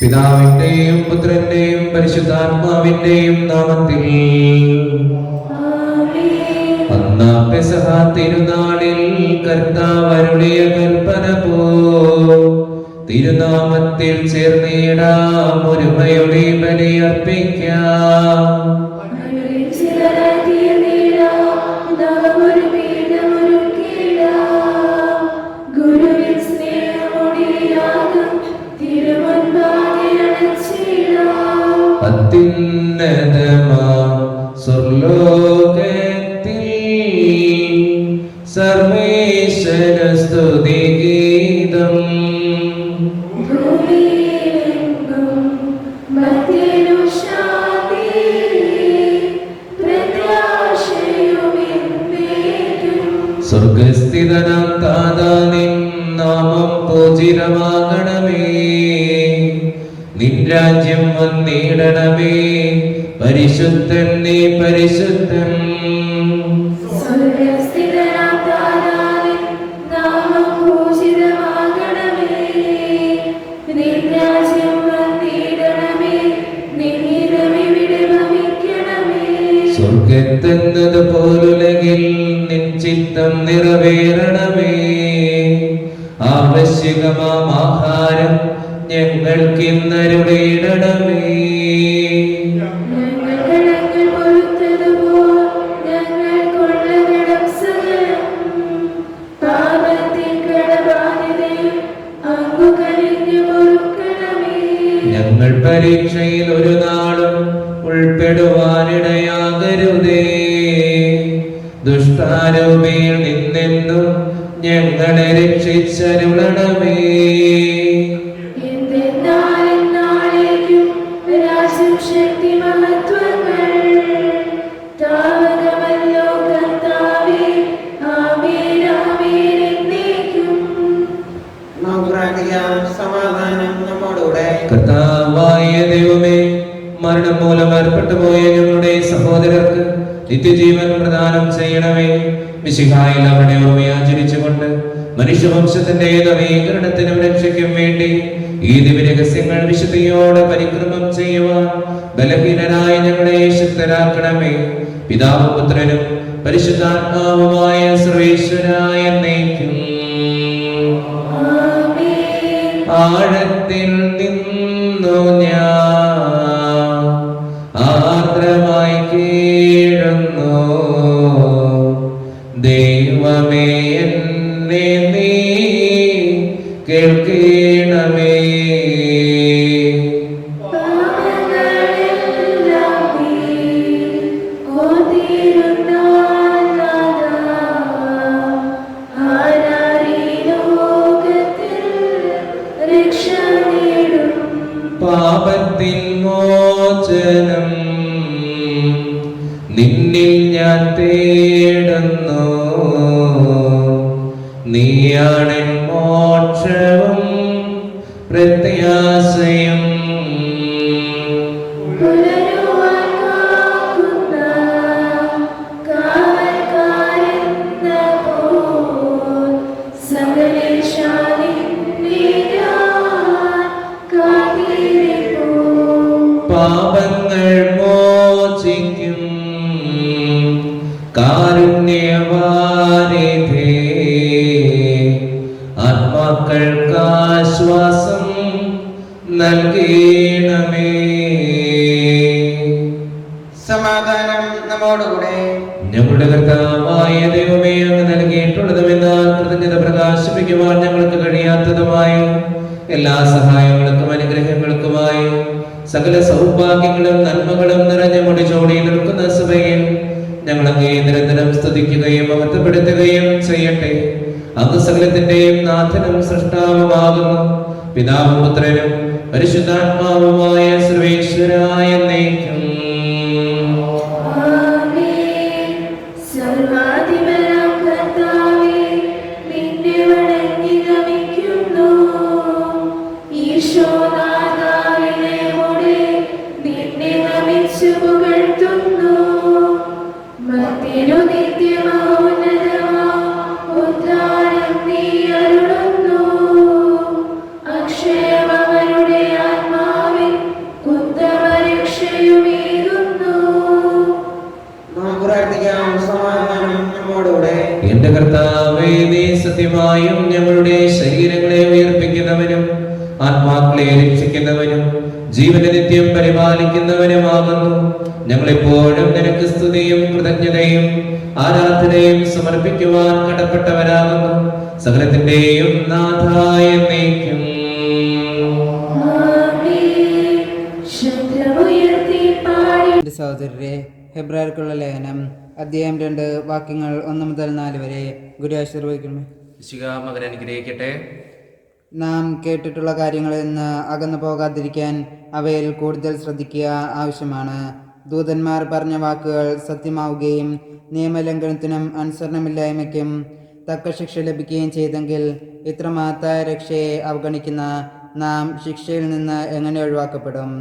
പിതാവിന്റെയും പുത്രന്റെയും പരിശുദ്ധാത്മാവിന്റെയും നാമത്തിൽ. ഒന്നാം പെസഹ തിരുനാളിൽ കർത്താവ് അരുളിയ കൽപ്പന പോ തിരുനാമത്തിൽ ചേർന്നിടാം, ഒരുമയുടെ ബലിയർപ്പിക്കാം. അത്യുന്നതമാം സ്വർലോകത്തിൽ സർവേശ്വര സ്തുതിഗീതം. സ്വർഗസ്ഥിതനാം താതാ, നിൻ നാമം പൂജിതമാകണമേ. നിൻ രാജ്യം വന്നിടണമേ. പരിശുദ്ധൻ നീ പരിശുദ്ധൻ. സ്വർഗത്തെന്നത് പോലുലകിൽ നിൻ ചിത്തം നിറവേറണമേ. ആവശ്യകമാം ആഹാരം ഞങ്ങൾക്കിന്നരുളിയിടണമേ. ഞങ്ങൾ പരീക്ഷയിൽ ഒരു നാളും ഉൾപ്പെടുവാനിടയാകരുതേ. ദുഷ്ടാരൂപിയിൽ നിന്നെന്നും ഞങ്ങളെ രക്ഷിച്ചരുളണമേ. കർത്താവായ ദൈവമേ, മരണം മൂലം ഏർപ്പെട്ടു പോയ ഞങ്ങളുടെ സഹോദരർക്ക് നിത്യജീവൻ പ്രദാനം ചെയ്യണമേ. മിശിഹായിൽ അവരുടെ ഓർമ്മയെ ആചരിച്ചുകൊണ്ട് മനുഷ്യവംശത്തിന്റെ നവീകരണത്തിനും രക്ഷയ്ക്കും വേണ്ടി ഈ ദിവ്യരഹസ്യങ്ങൾ വിശുദ്ധിയോടെ പരിക്രമം ചെയ്യുവാൻ ബലഹീനരായ ഞങ്ങളെ ശക്തരാക്കണമേ. പിതാവും പുത്രനും പരിശുദ്ധാത്മാവുമായ സർവേശ്വരായ എന്നേക്കും. ആഴത്തിൽ നിന്നു ഞാൻ ആർദ്രമായി കീഴുന്നു, ദൈവമേ എന്നെ നീ കേൾക്കണമേ. പാപത്തിൻ മോചനം നിന്നിൽ ഞാൻ തേടുന്നു, നീയാണെൻ മോക്ഷവും പ്രത്യാശയും. പാപങ്ങൾ മോചിക്കും കാരുണ്യവാരിധേ, ആത്മാക്കൾക്ക് ആശ്വാസം നൽകണമേ. സമാധാനം നമ്മോടുകൂടെ. ഞങ്ങളുടെ കർത്താവായ ദൈവമേ, അങ്ങ് നൽകിയിട്ടുള്ളതുമെന്നാൽ കൃതജ്ഞത പ്രകാശിപ്പിക്കുവാൻ ഞങ്ങൾക്ക് കഴിയാത്തതുമായ എല്ലാ സഹായങ്ങൾക്കും അനുഗ്രഹങ്ങൾക്കുമായി സകല സൗഭാഗ്യങ്ങളും നന്മകളും നിറഞ്ഞ മുടിചോടി നിൽക്കുന്ന സഭയിൽ ഞങ്ങൾ അങ്ങേ നിരന്തരം സ്തുതിക്കുകയും മഹത്വപ്പെടുത്തുകയും ചെയ്യട്ടെ. അങ്ങ് സകലത്തിന്റെയും നാഥനും സൃഷ്ടാവുമാകുന്നു. പിതാവും പുത്രനും പരിശുദ്ധാത്മാവുമായ സർവേശ്വരായ എന്നേക്കും. അക്ഷയമവരുടെ ആത്മാ ഞങ്ങളുടെ ശരീരങ്ങളെ ഉയർപ്പിക്കുന്നവനും ആത്മാക്കളെ രക്ഷിക്കുന്നവനും ജീവനെ നിത്യം പരിപാലിക്കുന്നവനുമാകുന്നു. ഞങ്ങളെപ്പോഴും നിനക്ക് സ്തുതിയും കൃതജ്ഞതയും ആരാധനയും സമർപ്പിക്കുവാൻ കടപ്പെട്ടവരാകുന്നു. സകലത്തിന്റെയും നാഥായ എന്നേക്കും. സഹോദരരെ, ഹെബ്രായർക്കുള്ള ലേഖനം അധ്യായം 2 വാക്യങ്ങൾ 1 മുതൽ 4 വരെ ഗുരു ആശീർവദിക്കുന്നു. മകൻ അനുഗ്രഹിക്കട്ടെ. നാം കേട്ടിട്ടുള്ള കാര്യങ്ങളിൽ നിന്ന് അകന്നു പോകാതിരിക്കാൻ അവയിൽ കൂടുതൽ ശ്രദ്ധിക്കുക ആവശ്യമാണ്. ദൂതന്മാർ പറഞ്ഞ വാക്കുകൾ സത്യമാവുകയും നിയമലംഘനത്തിനും അനുസരണമില്ലായ്മയ്ക്കും തക്ക ശിക്ഷ ലഭിക്കുകയും ചെയ്തെങ്കിൽ ഇത്ര മഹത്തായ രക്ഷയെ അവഗണിക്കുന്ന നാം ശിക്ഷയിൽ നിന്ന് എങ്ങനെ ഒഴിവാക്കപ്പെടും?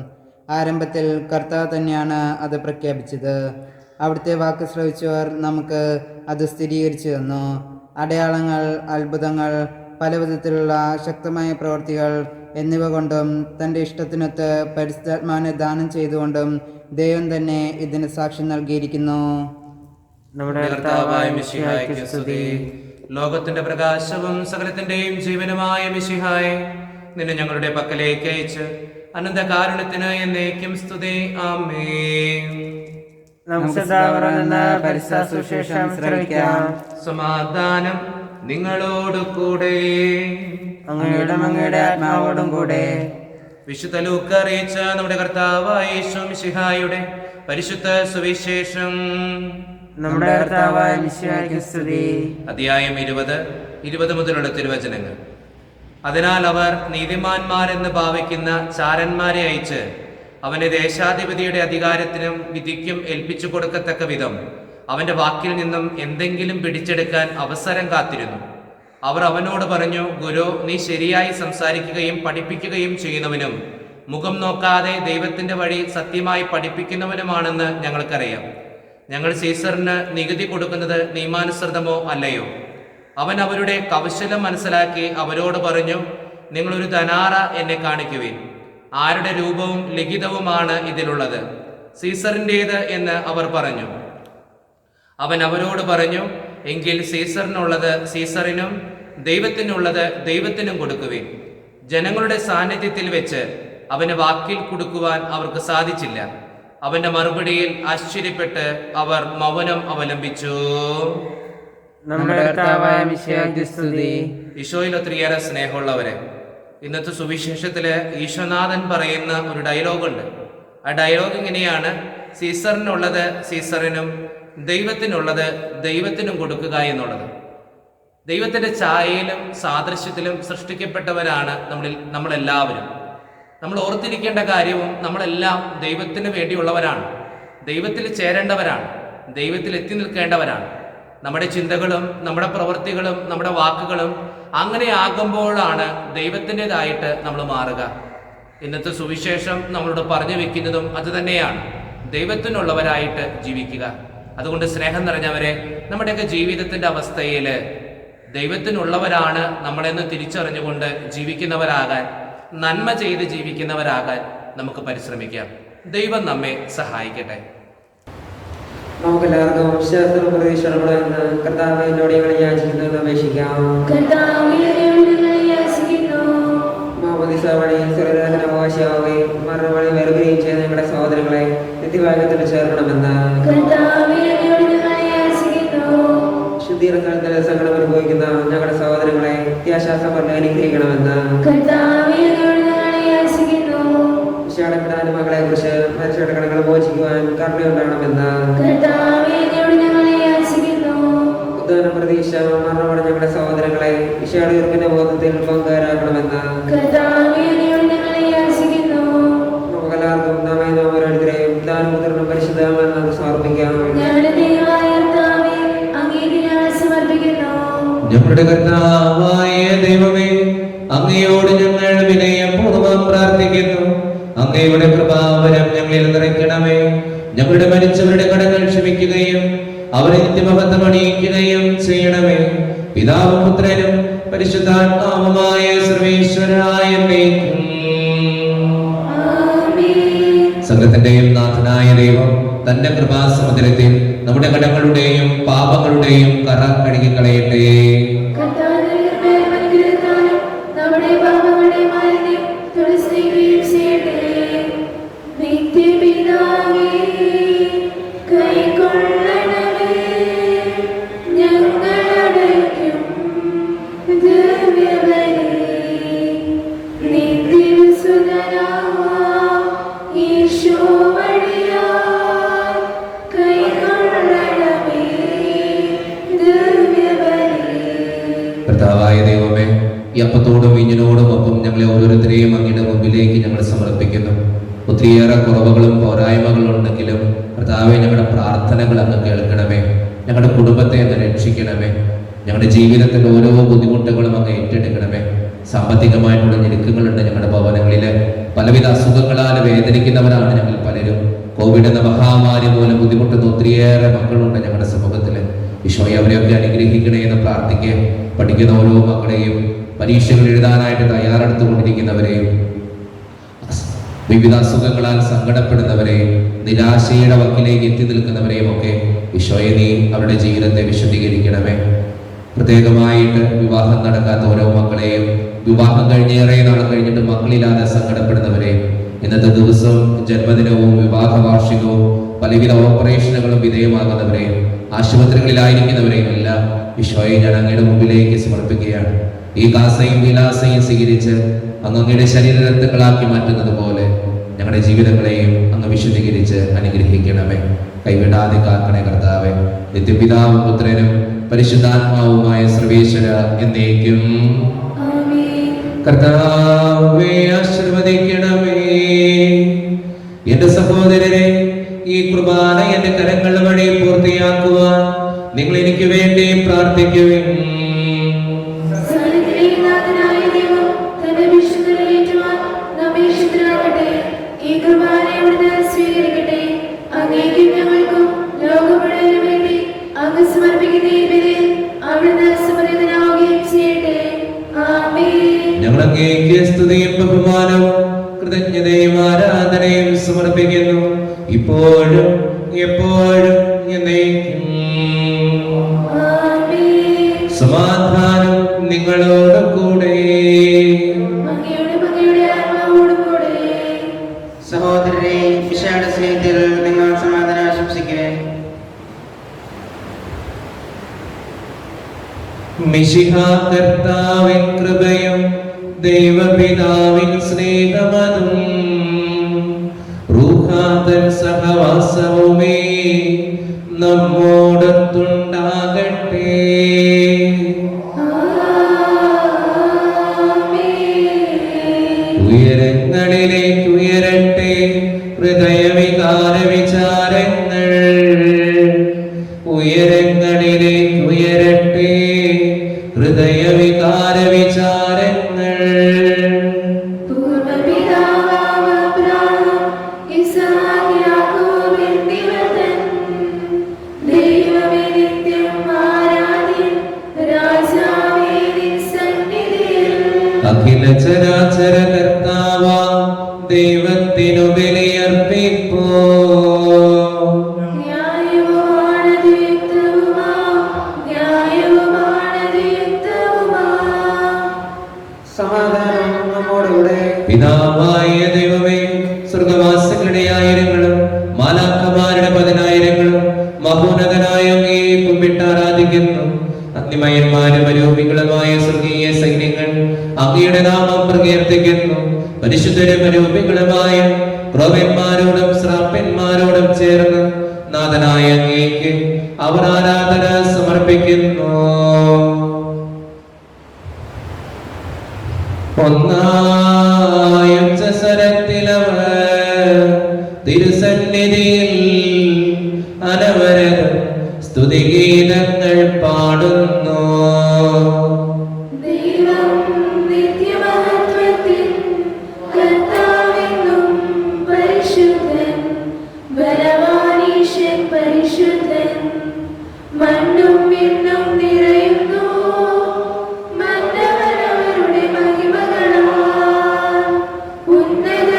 ആരംഭത്തിൽ കർത്താവ് തന്നെയാണ് അത് പ്രഖ്യാപിച്ചത്. അവിടുത്തെ വാക്ക് ശ്രവിച്ചവർ നമുക്ക് അത് സ്ഥിരീകരിച്ചു തന്നു. അടയാളങ്ങൾ, അത്ഭുതങ്ങൾ, പല വിധത്തിലുള്ള ശക്തമായ പ്രവൃത്തികൾ എന്നിവ കൊണ്ടും തൻ്റെ ഇഷ്ടത്തിനൊത്ത് പരിശുദ്ധാത്മാവിനെ ദാനം ചെയ്തുകൊണ്ടും ദൈവം തന്നെ ഇതിന് സാക്ഷ്യം നൽകിയിരിക്കുന്നു. നമ്മുടെ കർത്താവായ മിശിഹായ്ക്ക് സ്തുതി. ലോകത്തിന്റെ പ്രകാശവും സകലത്തിന്റെയും ജീവനുമായ മിശിഹായെ, നിന്നെ ഞങ്ങളുടെ പക്കലേക്ക് അയച്ച് അനന്ത കാരുണ്യത്തിന് എന്നേക്കും സ്തുതി. ആമേൻ. സമാധാനം നിങ്ങളോട് കൂടെ, അങ്ങയുടെ ആത്മാവോടും കൂടെ. വിശുദ്ധ ലൂക്ക അറിയിച്ച നമ്മുടെ കർത്താവായ യേശു മിശിഹായുടെ പരിശുദ്ധ സുവിശേഷം. നമ്മുടെ കർത്താവായ മിശിഹായ്ക്ക് സ്തുതി. അധ്യായം 20 മുതലുള്ള തിരുവചനങ്ങൾ. അതിനാൽ അവർ നീതിമാന്മാരെന്ന് ഭാവിക്കുന്ന ചാരന്മാരെ അയച്ച് അവനെ ദേശാധിപതിയുടെ അധികാരത്തിനും വിധിക്കും ഏൽപ്പിച്ചു കൊടുക്കത്തക്ക വിധം അവന്റെ വാക്കിൽ നിന്നും എന്തെങ്കിലും പിടിച്ചെടുക്കാൻ അവസരം കാത്തിരുന്നു. അവർ അവനോട് പറഞ്ഞു, ഗുരു, നീ ശരിയായി സംസാരിക്കുകയും പഠിപ്പിക്കുകയും ചെയ്യുന്നവനും മുഖം നോക്കാതെ ദൈവത്തിന്റെ വഴി സത്യമായി പഠിപ്പിക്കുന്നവനുമാണെന്ന് ഞങ്ങൾക്കറിയാം. ഞങ്ങൾ സീസറിന് നികുതി കൊടുക്കുന്നത് നിയമാനുസൃതമോ അല്ലയോ? അവൻ അവരുടെ കൗശലം മനസ്സിലാക്കി അവരോട് പറഞ്ഞു, നിങ്ങളൊരു ധനാറ എന്നെ കാണിക്കുവിൻ. ആരുടെ രൂപവും ലിഖിതവുമാണ് ഇതിലുള്ളത്? സീസറിൻ്റേത് എന്ന് അവർ പറഞ്ഞു. അവൻ അവരോട് പറഞ്ഞു, എങ്കിൽ സീസറിനുള്ളത് സീസറിനും ദൈവത്തിനുള്ളത് ദൈവത്തിനും കൊടുക്കുവിൻ. ജനങ്ങളുടെ സാന്നിധ്യത്തിൽ വെച്ച് അവന് വാക്കിൽ കൊടുക്കുവാൻ അവർക്ക് സാധിച്ചില്ല. അവന്റെ മറുപടിയിൽ ആശ്ചര്യപ്പെട്ട് അവർ മൗനം അവലംബിച്ചു. നമ്മുടെ കർത്താവായ മിശിഹായ്ക്ക് സ്തുതി. ഈശോയിൽ ഒത്തിരിയേറെ സ്നേഹമുള്ളവരെ, ഇന്നത്തെ സുവിശേഷത്തില് ഈശോനാഥൻ പറയുന്ന ഒരു ഡയലോഗുണ്ട്. ആ ഡയലോഗ് ഇങ്ങനെയാണ്: സീസറിനുള്ളത് സീസറിനും ദൈവത്തിനുള്ളത് ദൈവത്തിനും കൊടുക്കുക എന്നുള്ളത്. ദൈവത്തിന്റെ ഛായയിലും സാദൃശ്യത്തിലും സൃഷ്ടിക്കപ്പെട്ടവരാണ് നമ്മളെല്ലാവരും. നമ്മൾ ഓർത്തിരിക്കേണ്ട കാര്യവും, നമ്മളെല്ലാം ദൈവത്തിന് വേണ്ടിയുള്ളവരാണ്, ദൈവത്തിൽ ചേരേണ്ടവരാണ്, ദൈവത്തിൽ എത്തി നിൽക്കേണ്ടവരാണ്. നമ്മുടെ ചിന്തകളും നമ്മുടെ പ്രവൃത്തികളും നമ്മുടെ വാക്കുകളും അങ്ങനെ ആകുമ്പോഴാണ് ദൈവത്തിൻ്റെതായിട്ട് നമ്മൾ മാറുക. ഇന്നത്തെ സുവിശേഷം നമ്മളോട് പറഞ്ഞു വെക്കുന്നതും അത് തന്നെയാണ്, ദൈവത്തിനുള്ളവരായിട്ട് ജീവിക്കുക. അതുകൊണ്ട് സ്നേഹം നിറഞ്ഞവരെ, നമ്മുടെയൊക്കെ ജീവിതത്തിന്റെ അവസ്ഥയിൽ ദൈവത്തിനുള്ളവരാണ് നമ്മളെന്ന് തിരിച്ചറിഞ്ഞുകൊണ്ട് ജീവിക്കുന്നവരാകാൻ, നന്മ ചെയ്ത് ജീവിക്കുന്നവരാകാൻ നമുക്ക് പരിശ്രമിക്കാം. ദൈവം നമ്മെ സഹായിക്കട്ടെ. നമുക്കെല്ലാവർക്കും ശാസ്ത്രം പ്രതീക്ഷകളെന്ന് കർത്താവിനോട് ഞങ്ങൾ യാചിക്കുന്നത് അപേക്ഷിക്കാം. മാമോദിസ വഴി സ്വരരാജനാവകാശിയാവുകയും മരണവഴി വേർപിരിയും ചെയ്ത ഞങ്ങളുടെ സഹോദരങ്ങളെ നിത്യഭാഗ്യത്തിൽ ചേർക്കണമെന്ന്, ശുദ്ധീകരണ സങ്കടം അനുഭവിക്കുന്ന ഞങ്ങളുടെ സഹോദരങ്ങളെ നിത്യാശ്വാസം പറഞ്ഞ് അനുഗ്രഹിക്കണമെന്ന്, വിശാലപ്പെടാൻ മകളെ കുറിച്ച് മനുഷ്യരുടെ കടങ്ങൾ മോചിക്കുവാൻ കരുണയുണ്ടാകണമെന്ന്, ഉദ്ധാന പ്രതീക്ഷ മരണമാണ് ഞങ്ങളുടെ സഹോദരങ്ങളെ വിശാലീർപ്പിന്റെ ബോധത്തിൽ പങ്കുകാരാക്കണമെന്ന്, നമുക്കെല്ലാവർക്കും നമ്മെ നാം ഓരോരുത്തരെയും ദാനപുത്രനും പരിശുദ്ധമെന്ന് സമർപ്പിക്കാം. ഞങ്ങളുടെ കർത്താവായ ദൈവമേ, അങ്ങയോട് ഞങ്ങൾ വിനയപൂർവ്വം പ്രാർത്ഥിക്കുന്നു. അങ്ങയുടെ കൃപാവരം ഞങ്ങളിൽ നിറയ്ക്കണമേ. ഞങ്ങളുടെ മരിച്ചവരുടെ കടങ്ങൾ ക്ഷമിക്കുകയും അവരെ നിത്യമഹത്വം അണിയിക്കുകയും ചെയ്യണമേ. പിതാവും പുത്രനും പരിശുദ്ധാത്മാവുമായ സർവേശ്വരനായ സംഘത്തിന്റെയും നാഥനായ ദൈവം തന്റെ കൃപാസമുദ്രത്തിൽ നമ്മുടെ കടങ്ങളുടെയും പാപങ്ങളുടെയും കറ കഴുകിക്കളയട്ടെ. ഞങ്ങളുടെ പാപങ്ങളുടെ മാലിന്യം തുളസിക്കുകയും ചെയ്യട്ടെ. നിത്യപിതാവേ, കൈക്കൊള്ളണമേ ഞങ്ങളടയ്ക്കും ദിവ്യബലി. നിത്യസുതനാം ഈശോ വഴിയാൽ കൈക്കൊള്ളണമേ ദിവ്യബലി. കർത്താവായ ദൈവമേ, ഈ അപ്പത്തോടും വീഞ്ഞിനോടും ഒപ്പം ഞങ്ങളെ ഓരോരുത്തരെയും അങ്ങയുടെ മുമ്പിലേക്ക് ഞങ്ങൾ സമർപ്പിക്കുന്നു. ഒത്തിരിയേറെ കുറവുകളും പോരായ്മകളും ഉണ്ടെങ്കിലും കർത്താവെ, ഞങ്ങളുടെ പ്രാർത്ഥനകൾ അങ്ങ് കേൾക്കണമേ. ഞങ്ങളുടെ കുടുംബത്തെ അങ്ങ് രക്ഷിക്കണമേ. ഞങ്ങളുടെ ജീവിതത്തിൻ്റെ ഓരോ ബുദ്ധിമുട്ടുകളും അങ്ങ് ഏറ്റെടുക്കണമേ. സാമ്പത്തികമായിട്ടുള്ള ഞെരുക്കങ്ങളുണ്ട് ഞങ്ങളുടെ ഭവനങ്ങളിൽ. പലവിധ അസുഖങ്ങളാൽ വേദനിക്കുന്നവരാണ് ഞങ്ങൾ പലരും. കോവിഡ് എന്ന മഹാമാരി മൂലം ബുദ്ധിമുട്ടുന്ന ഒത്തിരിയേറെ മക്കളുണ്ട് ഞങ്ങളുടെ സമൂഹത്തിൽ. ഈശോയെ, അവരെയൊക്കെ അനുഗ്രഹിക്കണേ എന്ന് പ്രാർത്ഥിക്കുക. പഠിക്കുന്ന ഓരോ മക്കളെയും, പരീക്ഷകൾ എഴുതാനായിട്ട് തയ്യാറെടുത്തുകൊണ്ടിരിക്കുന്നവരെയും, വിവിധ അസുഖങ്ങളാൽ സങ്കടപ്പെടുന്നവരെയും, നിരാശയുടെ വക്കിലേക്ക് എത്തി നിൽക്കുന്നവരെയും ഒക്കെ ഈശോയെ, നീ അവരുടെ ജീവിതത്തെ വിശദീകരിക്കണമേ. പ്രത്യേകമായിട്ട് വിവാഹം നടക്കാത്ത ഓരോ മക്കളെയും, വിവാഹം കഴിഞ്ഞേറെ നാൾ കഴിഞ്ഞിട്ട് മക്കളില്ലാതെ സങ്കടപ്പെടുന്നവരെയും, ഇന്നത്തെ ദിവസവും ജന്മദിനവും വിവാഹ വാർഷികവും പലവിധ ഓപ്പറേഷനുകളും വിധേയമാകുന്നവരെയും, ആശുപത്രികളിലായിരിക്കുന്നവരെയും എല്ലാം ഈശോയെ ഞാൻ അങ്ങയുടെ മുമ്പിലേക്ക് സമർപ്പിക്കുകയാണ്. ഈ കാസയും വിലാസയും സ്വീകരിച്ച് അങ്ങയുടെ ശരീരരക്തങ്ങളാക്കി മാറ്റുന്നത് പോലെ ഞങ്ങളുടെ ജീവിതങ്ങളെയും അങ്ങ് വിശദീകരിച്ച് അനുഗ്രഹിക്കണമേ. കൈവിടാതെ കാക്കണേ കർത്താവേ. നിത്യപിതാവും പുത്രനും പരിശുദ്ധാത്മാവുമായ സർവേശ്വര എന്നേക്കും. കർത്താവേ, ആശീർവദിക്കണമേ. എന്റെ സഹോദരരെ, ഈ കുർബാന എന്റെ കരങ്ങൾ വഴി പൂർത്തിയാക്കുവാൻ നിങ്ങൾ എനിക്ക് വേണ്ടി പ്രാർത്ഥിക്കുവിൻ. ഞങ്ങൾ അങ്ങേക്ക് സ്തുതിയും ബഹുമാനവും കൃതജ്ഞതയും ആരാധനയും സമർപ്പിക്കുന്നു, ഇപ്പോഴും എപ്പോഴും എന്നേക്കും. സമാധാനം നിങ്ങളോട് കൂടെ. സഹോദരരെ, ഈശോയുടെ സ്നേഹത്തിൽ നിങ്ങൾ സമാധാനം ആശംസിക്കേ. മിശിഹാ കർത്താവിൻ കൃപയും ദൈവപിതാവിൻ സ്നേഹമതും റൂഹാതൻ സഹവാസവുമേ നമ്മോടൊത്തുണ്ടാകട്ടെ. ഉയരങ്ങളിലേക്ക് ഉയരട്ടെ ഹൃദയവികാര വിചാരങ്ങൾ, ഉയരങ്ങളിലേക്ക് ഉയരട്ടെ ഹൃദയവികാര വിചാരങ്ങൾ. അഖില ചരാചര കർത്താവാ ദൈവത്തിനു ബലിയർപ്പിപ്പോ. സമാധാനം നമ്മോടുകൂടെ. പിതാവായ ദൈവമേ, സ്വർഗവാസികളുടെ ആയിരങ്ങളും മാലാഖമാരുടെ 10,000ങ്ങളും മഹോന്നതനായ അങ്ങയെ കുമ്പിട്ട് ആരാധിക്കുന്നു. അഗ്നിമയന്മാരും അരൂപികളുമായ സ്വർഗീയ സൈന്യങ്ങൾ അങ്ങയുടെ നാമം പ്രകീർത്തിക്കുന്നു. പരിശുദ്ധരും അരൂപികളുമായ ക്രോവന്മാരോടും ശ്രാപ്പന്മാരോടും ചേർന്ന് നാഥനായ അങ്ങേക്ക് അവർ ആരാധന സമർപ്പിക്കുന്നു. ഒന്നായുച്ച സ്വരത്തിലവർ തിരുസന്നിധിയിൽ അനവരതം സ്തുതിഗീതങ്ങൾ പാടുന്നു. മണ്ണും വിണ്ണും നിറയുന്നു മന്നവനവരുടെ മഹിമകളാൽ. ഉന്നത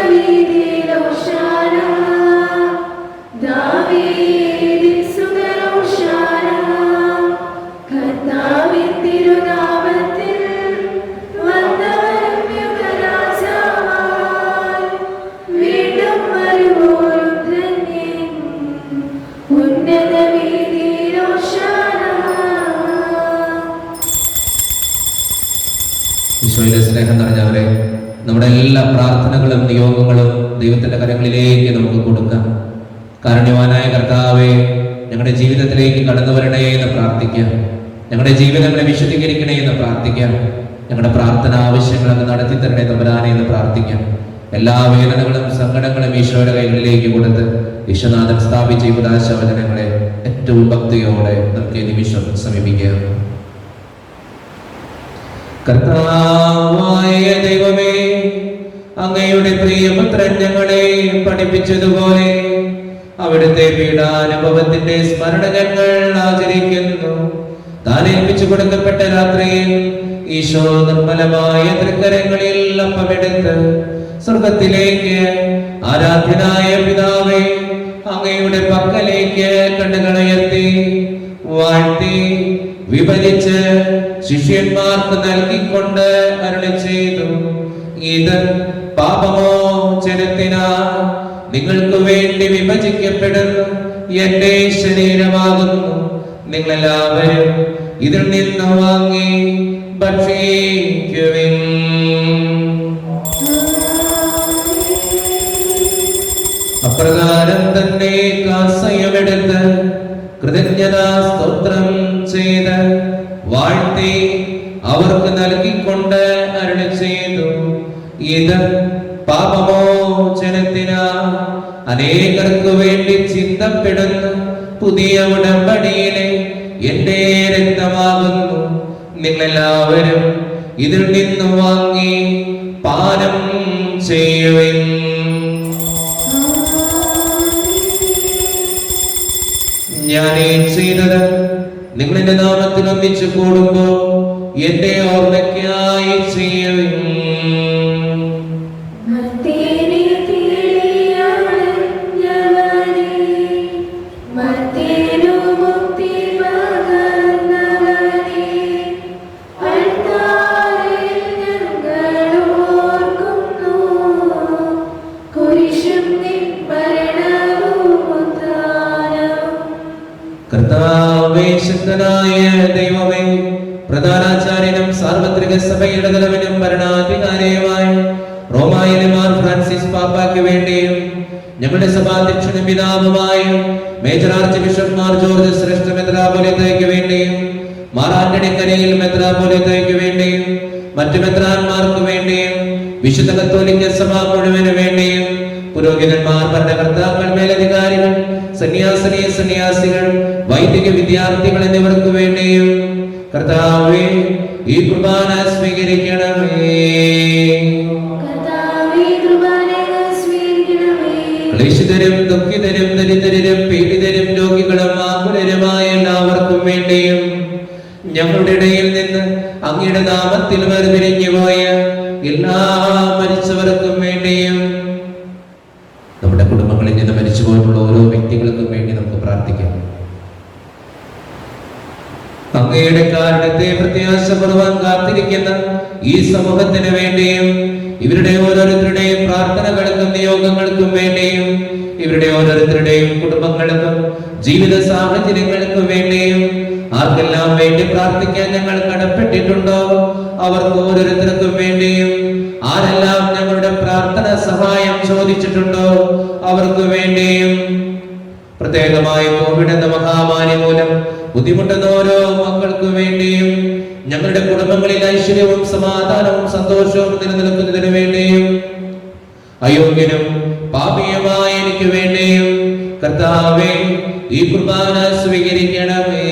ഈശോയുടെ സ്നേഹം നിറഞ്ഞവരെ, നമ്മുടെ എല്ലാ പ്രാർത്ഥനകളും നിയോഗങ്ങളും ദൈവത്തിന്റെ കരങ്ങളിലേക്ക് നമുക്ക് കൊടുക്കാം. കാരുണ്യവാനായ കർത്താവേ, ഞങ്ങളുടെ ജീവിതത്തിലേക്ക് കടന്നു വരണേ എന്ന് പ്രാർത്ഥിക്കാം. ഞങ്ങളുടെ ജീവിതങ്ങളെ വിശദീകരിക്കണേ എന്ന് പ്രാർത്ഥിക്കാം. ഞങ്ങളുടെ പ്രാർത്ഥന ആവശ്യങ്ങൾ അങ്ങ് നടത്തി തരണേ തമ്പുരാനെ എന്ന് പ്രാർത്ഥിക്കാം. എല്ലാ വേദനകളും സങ്കടങ്ങളും ഈശോയുടെ കൈകളിലേക്ക് കൊടുത്ത് ഈശ്വനാഥൻ സ്ഥാപിച്ച ഈ ഉദാശവചനങ്ങളെ ഏറ്റവും ഭക്തിയോടെ നമുക്ക് ഈ നിമിഷം സമീപിക്കാം. കർത്താവായ ദൈവമേ, അങ്ങയുടെ പ്രിയപുത്രൻ ഞങ്ങളെ പഠിപ്പിച്ചതുപോലെ അവിടുത്തെ പീഡാനുഭവത്തിന്റെ സ്മരണ ഞങ്ങൾ ആചരിക്കുന്നു. താൻ ഏൽപ്പിച്ചു കൊടുക്കപ്പെട്ട രാത്രിയിൽ ഈശോ നിർമ്മലമായ തൃക്കരങ്ങളിൽ അപ്പമെടുത്ത് സ്വർഗത്തിലേക്ക് ആരാധ്യനായ പിതാവേ അങ്ങയുടെ പക്കലേക്ക് കണ്ണുകളുയർത്തി വാഴ്ത്തി വിഭജിച്ച് ശിഷ്യന്മാർക്ക് നൽകിക്കൊണ്ട് അരുളി ചെയ്തു, ഇത് പാപമോചനത്തിനാ നിങ്ങൾക്ക് വേണ്ടി വിഭജിക്കപ്പെടുന്ന എന്റെ ശരീരമാകുന്നു. നിങ്ങളെല്ലാവരും ഇതിൽ നിന്ന് വാങ്ങി ഭക്ഷിക്കുവിൻ. അപ്രകാരം തന്നെ കാസയമെടുത്ത് കൃതജ്ഞതാ സ്തോത്രം ചെയ്ത് വാഴ്ത്തി അവർക്ക് നൽകിക്കൊണ്ട് അരുളി ചെയ്തു, ഇത് പാപമോചനത്തിനാ അനേകർക്ക് വേണ്ടി ചിന്തപ്പെടുന്ന പുതിയ ഉടമ്പടിയിലെ എന്റെ രക്തമാകുന്നു. നിങ്ങളെല്ലാവരും ഇതിൽ നിന്ന് വാങ്ങി പാനം ചെയ്യുവിൻ. ഞാൻ ചെയ്തത് നിങ്ങളുടെ നാമത്തിൽ ഒന്നിച്ചു കൂടുമ്പോ എന്റെ ഓർമ്മയ്ക്കായി ചെയ്യുവിൻ. കർത്താവേശനായ ദൈവമേ, പ്രധാനാചാര്യനും സാർവത്രിക സഭയുടെ തലവനും ഭരണാധികാരിയുമായ റോമായിലെ മാർ ഫ്രാൻസിസ് പാപ്പായ്ക്ക് വേണ്ടിയും ഞങ്ങളുടെ സഭാധ്യക്ഷനും പിതാവുമായ major arch bishop Mar George ശ്രേഷ്ഠ മെത്രാപ്പൊലീത്തയ്ക്ക് വേണ്ടിയും മാർ ആന്റണി കരയിൽ മെത്രാപ്പൊലീത്തയ്ക്ക് വേണ്ടിയും മറ്റു മെത്രാന്മാർക്ക് വേണ്ടിയും വിശുദ്ധ കത്തോലിക്ക സഭ മുഴുവന് വേണ്ടിയും പുരോഹിതന്മാർ, ഭരണകർത്താക്കൾ, മേലധികാരികൾ, സന്യാസികൾ, വൈദിക വിദ്യാർത്ഥികൾ എന്നിവർക്ക് വേണ്ടിയും കർത്താവേ ഈ കുർബാന സ്വീകരിക്കണമേ. ക്ലേശിതരും ദുഃഖിതരും ദരിദ്രരും പീഡിതരും രോഗികളും ആകുലരുമായ എല്ലാവർക്കും വേണ്ടിയും ഞങ്ങളുടെ ഇടയിൽ നിന്ന് അങ്ങയുടെ നാമത്തിൽ വേർപിരിഞ്ഞു പോയ എല്ലാ മരിച്ചവർക്കും വേണ്ടിയും നമ്മുടെ കുടുംബങ്ങളിൽ നിന്ന് മരിച്ചുപോയിട്ടുള്ള ഓരോ വ്യക്തികൾക്കും വേണ്ടി നമുക്ക് പ്രാർത്ഥിക്കാം. അങ്ങയുടെ കാരണത്തെ പ്രത്യാശപൂർവ്വം കാത്തിരിക്കുന്ന ഈ സമൂഹത്തിന് വേണ്ടിയും ഇവരുടെ ഓരോരുത്തരുടെയും പ്രാർത്ഥനകൾക്കും നിയോഗങ്ങൾക്കും വേണ്ടിയും ഇവരുടെ ഓരോരുത്തരുടെയും കുടുംബങ്ങൾക്കും ജീവിത സാഹചര്യങ്ങൾക്കും വേണ്ടിയും ആർക്കെല്ലാം വേണ്ടി പ്രാർത്ഥിക്കാൻ ഞങ്ങൾ കടപ്പെട്ടിട്ടുണ്ടോ അവർക്ക് ഓരോരുത്തർക്കും വേണ്ടിയും ആരെല്ലാം ഞങ്ങളുടെ പ്രാർത്ഥന സഹായം ചോദിച്ചിട്ടുണ്ടോ അവർക്ക് വേണ്ടിയും പ്രത്യേകമായി കോവിഡ് എന്ന മഹാമാരി മൂലം ബുദ്ധിമുട്ടുന്ന ഓരോ മക്കൾക്ക് വേണ്ടിയും ഞങ്ങളുടെ കുടുംബങ്ങളിൽ ഐശ്വര്യവും സമാധാനവും സന്തോഷവും നിലനിൽക്കുന്നതിനു വേണ്ടിയും അയോഗ്യനും പാപിയുമായ എനിക്ക് വേണ്ടിയും കർത്താവേ ഈ കുർബാന സ്വീകരിക്കണമേ.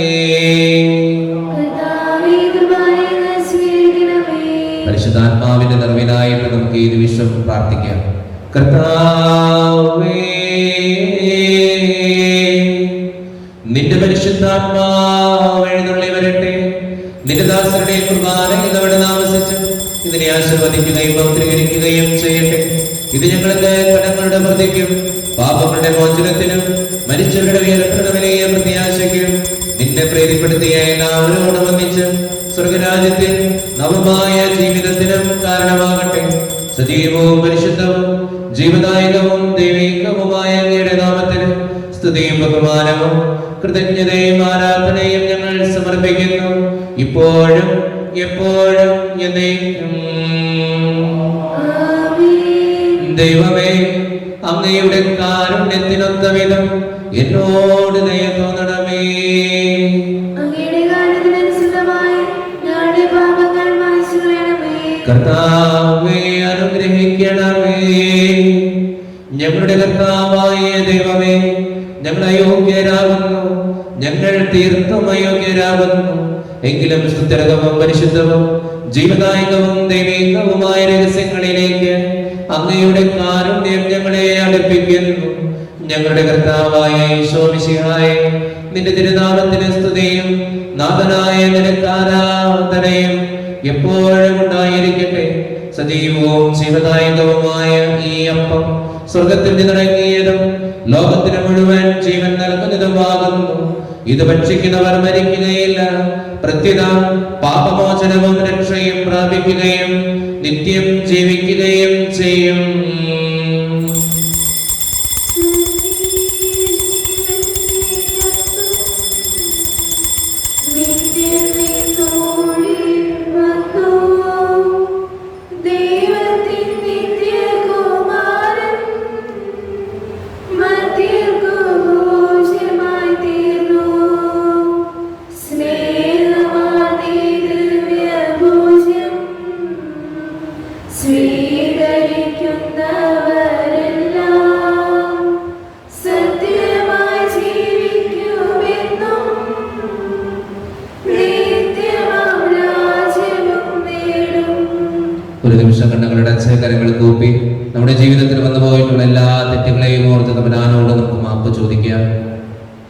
പരിശുദ്ധാത്മാവിന്റെ നിറവിനായിട്ട് നമുക്ക് ഈ നിമിഷം പ്രാർത്ഥിക്കാം. കർത്താവേ നിന്റെ പരിശുദ്ധാത്മാവ് എഴുന്നള്ളി വരട്ടെ. നിന്റെ ദാസരുടെ കുർബാനയിൽ അവിടെ താമസിച്ച് ഇതിനെ ആശീർവദിക്കുകയും പൗത്രീകരിക്കുകയും ചെയ്യട്ടെ. ഇത് ഞങ്ങളുടെ കടങ്ങളുടെ പ്രതിക്കും പാപങ്ങളുടെ മോചനത്തിനും മരിച്ചവരുടെ ഉയർപ്പെടുന്ന വലിയ പ്രത്യാശയ്ക്കും നിന്നെ പ്രീതിപ്പെടുത്തിയ എല്ലാവരോടും ഒന്നിച്ച് സ്വർഗരാജ്യത്തിൽ നവമായ ജീവിതത്തിനും കാരണമാകട്ടെ. സജീവവും പരിശുദ്ധവും ജീവദായകവും ദൈവികവുമായ അങ്ങയുടെ നാമത്തിന് സ്തുതിയും ബഹുമാനവും കൃതജ്ഞതയും ആരാധനയും ഞങ്ങൾ സമർപ്പിക്കുന്നു, ഇപ്പോഴും എപ്പോഴും എന്നേക്കും. ദൈവമേ, അങ്ങയുടെ കാരുണ്യത്തിനൊത്ത വിധം എന്നോട് ദയ തോന്നണമേ. അങ്ങയുടെ കാരുണ്യത്തിനനുസൃതമായി ഞങ്ങളുടെ പാപങ്ങൾ മായ്ച്ചു കളയണമേ. കർത്താവേ, അനുഗ്രഹിക്കണമേ. ഞങ്ങളുടെ കർത്താവായ ദൈവമേ, ഞങ്ങൾ അയോഗ്യരാകുന്നു, ഞങ്ങൾ തീർത്തും അയോഗ്യരാകുന്നു. എങ്കിലും സ്തുത്യർഹവും പരിശുദ്ധവും ജീവദായകവും ദൈവികവുമായ രഹസ്യങ്ങളിലേക്ക് അങ്ങയുടെ കാരുണ്യം ഞങ്ങളെ അടുപ്പിക്കുന്നു. ഞങ്ങളുടെ കർത്താവായ ഈശോ മിശിഹായേ, നിന്റെ തിരുനാമത്തിന് സ്തുതിയും നാഥനായ നിനക്ക് ആരാധനയും എപ്പോഴും ഉണ്ടായിരിക്കട്ടെ. സജീവവും ജീവദായകവുമായ ഈ അപ്പം സ്വർഗത്തിൽ നിന്നിറങ്ങിയതും ലോകത്തിന് മുഴുവൻ ജീവൻ നൽകുന്നതുമാകുന്നു. ഇത് ഭക്ഷിക്കുന്നവർ മരിക്കുകയില്ല, പ്രത്യുത പാപമോചനവും രക്ഷയും പ്രാപിക്കുകയും നിത്യം ജീവിക്കുകയും ചെയ്യും. ഒരു നിമിഷം കണ്ണുകളുടെ അച്ചകരങ്ങൾ കൂപ്പി നമ്മുടെ ജീവിതത്തിൽ വന്നു പോയിട്ടുള്ള എല്ലാ തെറ്റുകളെയും ഓർത്ത് തമ്പുരാനോട് നമുക്ക് മാപ്പ് ചോദിക്കാം.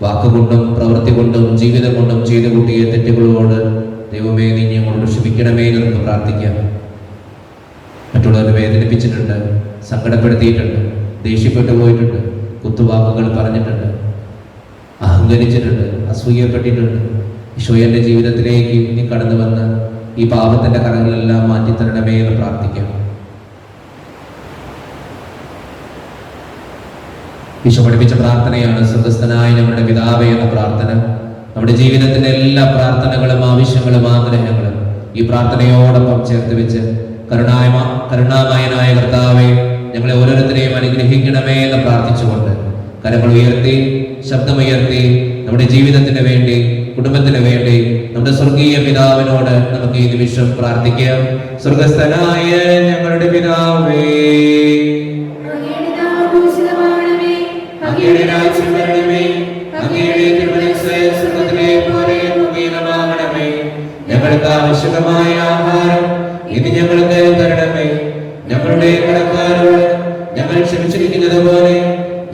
വാക്കുകൊണ്ടും പ്രവൃത്തി കൊണ്ടും ജീവിതം കൊണ്ടും ചെയ്തു കൂട്ടിയ തെറ്റുകളോട് ദൈവമേ, നീ ഞങ്ങളോട് ക്ഷമിക്കണമേ എന്ന് നമുക്ക് പ്രാർത്ഥിക്കാം. മറ്റുള്ളവരെ വേദനിപ്പിച്ചിട്ടുണ്ട്, സങ്കടപ്പെടുത്തിയിട്ടുണ്ട്, ദേഷ്യപ്പെട്ടു പോയിട്ടുണ്ട്, കുത്തുവാക്കുകൾ പറഞ്ഞിട്ടുണ്ട്, അഹങ്കരിച്ചിട്ടുണ്ട്, അസൂയപ്പെട്ടിട്ടുണ്ട്. ഈശോ, എൻ്റെ ജീവിതത്തിലേക്ക് നീ കടന്നു വന്ന് ഈ പാപത്തിന്റെ കറകളെല്ലാം മാറ്റിത്തരണമേ എന്ന് പ്രാർത്ഥിക്കാം. ഈശോ പഠിപ്പിച്ച പ്രാർത്ഥനയാണ് സ്വർഗ്ഗസ്ഥനായ ഞങ്ങളുടെ പിതാവേ എന്ന പ്രാർത്ഥന. നമ്മുടെ ജീവിതത്തിന്റെ എല്ലാ പ്രാർത്ഥനകളും ആവശ്യങ്ങളും ആഗ്രഹങ്ങളും ഈ പ്രാർത്ഥനയോടൊപ്പം ചേർത്ത് വെച്ച് കരുണാമയനായ കർത്താവേ, ഞങ്ങളെ ഓരോരുത്തരെയും അനുഗ്രഹിക്കണമേ എന്ന് പ്രാർത്ഥിച്ചുകൊണ്ട് കരങ്ങൾ ഉയർത്തി ശബ്ദമുയർത്തി നമ്മുടെ ജീവിതത്തിന് വേണ്ടി, കുടുംബത്തിന് വേണ്ടി നമ്മുടെ സ്വർഗീയ പിതാവിനോട് നമുക്ക് ഈ നിമിഷം പ്രാർത്ഥിക്കാം. സ്വർഗസ്ഥനായ ഞങ്ങളുടെ പിതാവേ, അങ്ങയുടെ രാജ്യം വരണമേ, അങ്ങയുടെ തിരുമനസ്സ് സ്വർഗ്ഗത്തിലെ പോലെ ഭൂമിയിലുമാകണമേ. ഞങ്ങൾക്ക് ആവശ്യമായ ആഹാരം ഇന്ന് ഞങ്ങൾക്ക് തരണമേ. ഞങ്ങളുടെ കടക്കാരോട് ഞങ്ങൾ ക്ഷമിച്ചിരിക്കുന്നത് പോലെ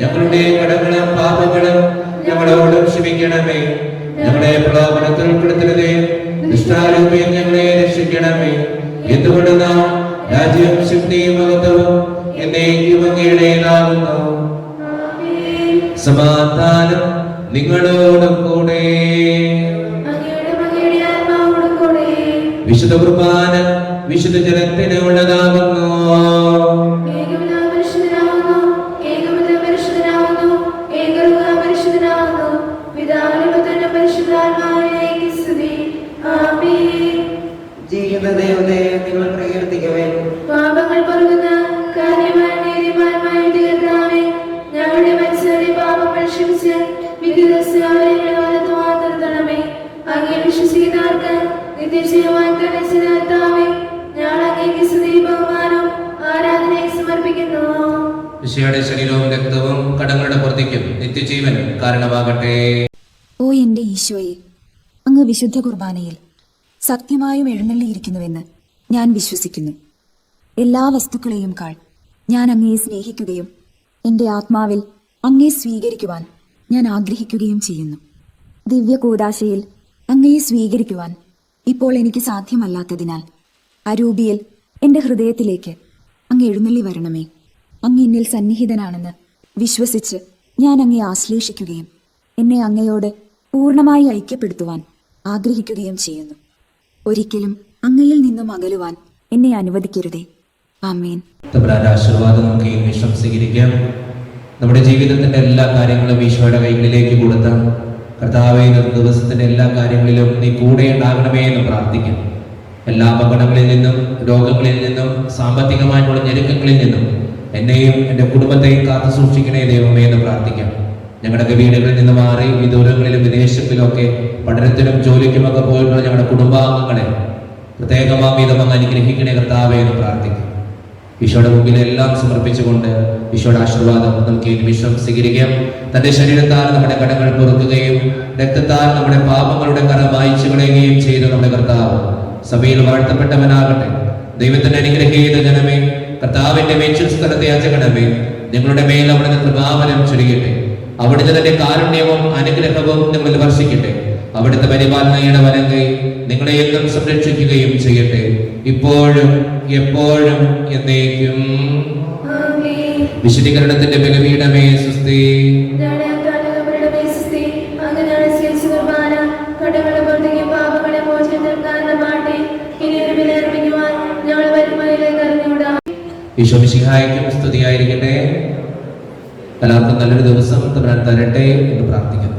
ഞങ്ങളുടെ കടങ്ങളും പാപങ്ങളും ഞങ്ങളോടും ക്ഷമിക്കണമേ. ഞങ്ങളെ പ്രലോഭനത്തിൽ ഉൾപ്പെടുത്തരുതേ, ദുഷ്ടാരൂപയിൽ ഞങ്ങളെ രക്ഷിക്കണമേ. എന്തുകൊണ്ട് നാം രാജ്യവും ശക്തിയും മഹത്വവും എന്നേക്കും അങ്ങയുടേതാകുന്നു. സമാധാനം നിങ്ങളോടും കൂടെ. വിശുദ്ധ കുർബാന വിശുദ്ധ ജനത്തിന് ഉള്ളതാകുന്നു. ജീവിക്കുന്ന ദൈവത്തെ നിങ്ങൾ പ്രകീർത്തിക്കുവേൻ. പാപങ്ങൾ പൊറുക്കുന്ന കാര്യമായ നീതിമാന്മായ കർത്താവേ, ഞങ്ങളുടെ മനുഷ്യരുടെ പാപങ്ങൾ ക്ഷമിച്ച് വിധിദസ്യ അവരെ വലത്തുവാൻ നിർത്തണമേ. അങ്ങേ വിശ്വസിക്കുന്നവർക്ക് നിത്യജീവൻ കണിച്ച കർത്താവേ, ഞങ്ങൾ അങ്ങേക്ക് സ്തുതി ബഹുമാനം ആരാധനയെ സമർപ്പിക്കുന്നു. ഈശോയുടെ ശരീരവും രക്തവും കടങ്ങളുടെ പൂർത്തിക്കും നിത്യജീവനും കാരണമാകട്ടെ. ഓ എന്റെ ഈശോയെ, അങ്ങ് വിശുദ്ധ കുർബാനയിൽ സത്യമായും എഴുന്നള്ളിയിരിക്കുന്നുവെന്ന് ഞാൻ വിശ്വസിക്കുന്നു. എല്ലാ വസ്തുക്കളെയും കാൾ ഞാൻ അങ്ങയെ സ്നേഹിക്കുകയും എൻ്റെ ആത്മാവിൽ അങ്ങയെ സ്വീകരിക്കുവാൻ ഞാൻ ആഗ്രഹിക്കുകയും ചെയ്യുന്നു. ദിവ്യ കൂദാശയിൽ അങ്ങയെ സ്വീകരിക്കുവാൻ ഇപ്പോൾ എനിക്ക് സാധ്യമല്ലാത്തതിനാൽ അരൂപിയിൽ എൻ്റെ ഹൃദയത്തിലേക്ക് അങ്ങ് എഴുന്നള്ളി വരണമേ. അങ്ങ് എന്നിൽ സന്നിഹിതനാണെന്ന് വിശ്വസിച്ച് ഞാൻ അങ്ങയെ ആശ്ലേഷിക്കുകയും എന്നെ അങ്ങയോട് പൂർണ്ണമായി ഐക്യപ്പെടുത്തുവാൻ ആഗ്രഹിക്കുകയും ചെയ്യുന്നു. ഒരിക്കലും അങ്ങയിൽ നിന്നും അകലുവാൻ എന്നെ അനുവദിക്കരുതേ. ആമേൻ. തമ്പുരാന്റെ ആശീർവാദം നമുക്ക് ഈ നിമിഷം സ്വീകരിക്കാം. നമ്മുടെ ജീവിതത്തിന്റെ എല്ലാ കാര്യങ്ങളും ഈശോയുടെ കൈകളിലേക്ക് കൊടുത്താൽ കർത്താവേ, ദിവസത്തിന്റെ എല്ലാ കാര്യങ്ങളിലും നീ കൂടെ ഉണ്ടാകണമേ എന്ന് പ്രാർത്ഥിക്കാം. എല്ലാ അപകടങ്ങളിൽ നിന്നും, രോഗങ്ങളിൽ നിന്നും, സാമ്പത്തികമായിട്ടുള്ള ഞെരുക്കങ്ങളിൽ നിന്നും എന്നെയും എൻ്റെ കുടുംബത്തെയും കാത്തു സൂക്ഷിക്കണേ ദൈവമേ എന്ന് പ്രാർത്ഥിക്കാം. ഞങ്ങളുടെ വീടുകളിൽ നിന്ന് മാറി ഈ ദൂരങ്ങളിലും വിദേശങ്ങളിലും ഒക്കെ പഠനത്തിനും ജോലിക്കുമൊക്കെ പോയിട്ടുള്ള ഞങ്ങളുടെ കുടുംബാംഗങ്ങളെ പ്രത്യേകമാം വിധം അങ്ങ് അനുഗ്രഹിക്കണേ കർത്താവേ എന്ന് പ്രാർത്ഥിക്കും. ഈശോയുടെ മുമ്പിൽ എല്ലാം സമർപ്പിച്ചുകൊണ്ട് ഈശോയുടെ ആശീർവാദം നമുക്ക് ഈ നിമിഷം സ്വീകരിക്കാം. തന്റെ ശരീരത്താൽ നമ്മുടെ കടങ്ങൾ പൊറുക്കുകയും രക്തത്താൽ നമ്മുടെ പാപങ്ങളുടെ കറ മായ്ച്ചു കളയുകയും ചെയ്ത നമ്മുടെ കർത്താവ് സഭയിൽ വാഴ്ത്തപ്പെട്ടവനാകട്ടെ. ദൈവത്തിന്റെ അനുഗ്രഹീത ജനമേ, കർത്താവിന്റെ മേച്ചിൽ സ്ഥലത്തെ യാചകണമേ, നിങ്ങളുടെ മേൽ അവിടുന്ന് കൃപാവനം ചൊരിയട്ടെ. അവിടുത്തെ തന്റെ കാരുണ്യവും അനുഗ്രഹവും നിങ്ങളിൽ വർഷിക്കട്ടെ. അവിടുത്തെ പരിപാലനയുടെ വലങ്കൈ നിങ്ങളെ എന്നും സംരക്ഷിക്കുകയും ചെയ്യട്ടെ, ഇപ്പോഴും എപ്പോഴും എന്നേക്കും. വിശുദ്ധീകരണത്തിന്റെ ബലപീഠമേ സ്വസ്തി. ഈശോ മിശിഹായ്ക്കും സ്തുതിയായിരിക്കട്ടെ. എല്ലാവർക്കും നല്ലൊരു ദിവസം തമ്പുരാൻ തരട്ടെ എന്ന് പ്രാർത്ഥിക്കുന്നു.